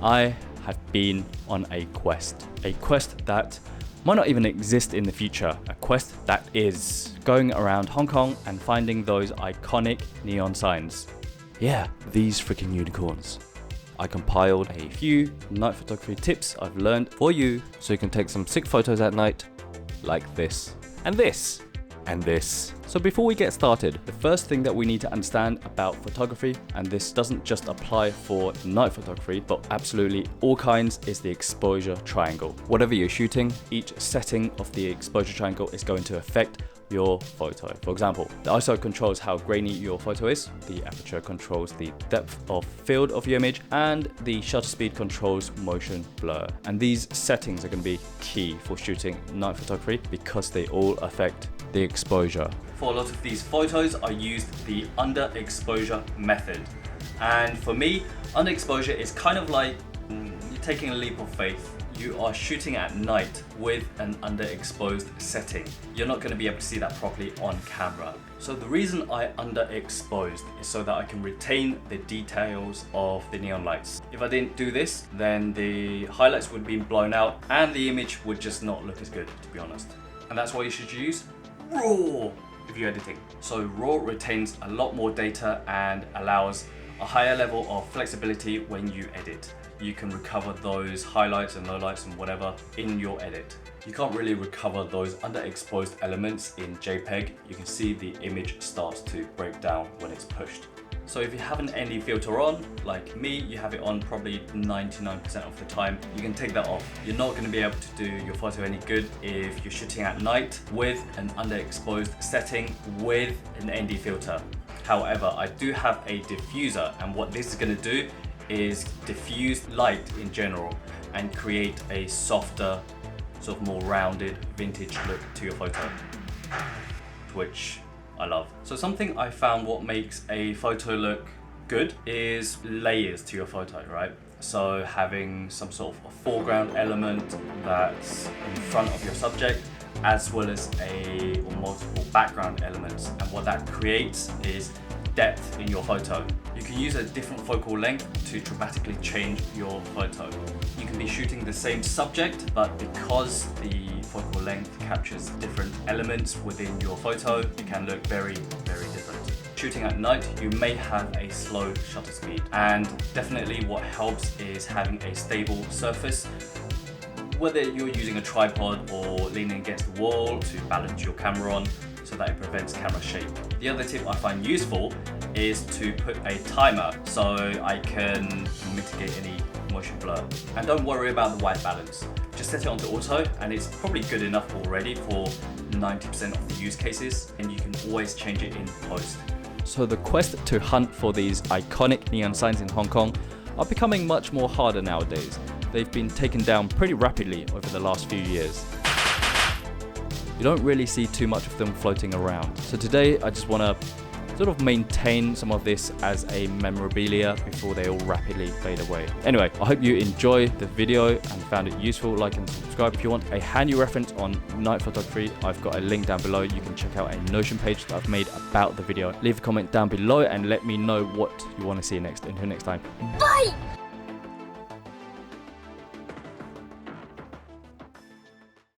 I have been on a quest that might not even exist in the future, a quest that is going around Hong Kong and finding those iconic neon signs. Yeah, these freaking unicorns. I compiled a few night photography tips I've learned for you so you can take some sick photos at night like this and this and this. So before we get started, the first thing that we need to understand about photography, and this doesn't just apply for night photography, but absolutely all kinds, is the exposure triangle. Whatever you're shooting, each setting of the exposure triangle is going to affect your photo. For example, the ISO controls how grainy your photo is, the aperture controls the depth of field of your image, and the shutter speed controls motion blur. And these settings are going to be key for shooting night photography because they all affect the exposure. For a lot of these photos, I used the underexposure method. And for me, underexposure is kind of like you're taking a leap of faith. You are shooting at night with an underexposed setting. You're not going to be able to see that properly on camera. So the reason I underexposed is so that I can retain the details of the neon lights. If I didn't do this, then the highlights would be blown out and the image would just not look as good, to be honest. And that's why you should use RAW if you're editing. So RAW retains a lot more data and allows a higher level of flexibility when you edit. You can recover those highlights and lowlights and whatever in your edit. You can't really recover those underexposed elements in JPEG. You can see the image starts to break down when it's pushed. So if you have an ND filter on, like me, you have it on probably 99% of the time, you can take that off. You're not going to be able to do your photo any good if you're shooting at night with an underexposed setting with an ND filter. However, I do have a diffuser, and what this is going to do is diffuse light in general and create a softer, sort of more rounded vintage look to your photo, which I love. So something I found what makes a photo look good is layers to your photo, right? So having some sort of a foreground element that's in front of your subject, as well as multiple background elements. And what that creates is depth in your photo. You can use a different focal length to dramatically change your photo. You can be shooting the same subject, but because the focal length captures different elements within your photo, it can look very, very different. Shooting at night, you may have a slow shutter speed, and definitely what helps is having a stable surface, whether you're using a tripod or leaning against the wall to balance your camera on so that it prevents camera shake. The other tip I find useful is to put a timer so I can mitigate any motion blur. And don't worry about the white balance. Just set it onto auto and it's probably good enough already for 90% of the use cases, and you can always change it in post. So the quest to hunt for these iconic neon signs in Hong Kong are becoming much more harder nowadays. They've been taken down pretty rapidly over the last few years. You don't really see too much of them floating around. So today I just want to sort of maintain some of this as a memorabilia before they all rapidly fade away. Anyway, I hope you enjoy the video and found it useful. Like and subscribe. If you want a handy reference on night photography, I've got a link down below. You can check out a Notion page that I've made about the video. Leave a comment down below and let me know what you want to see next. Until next time. Bye!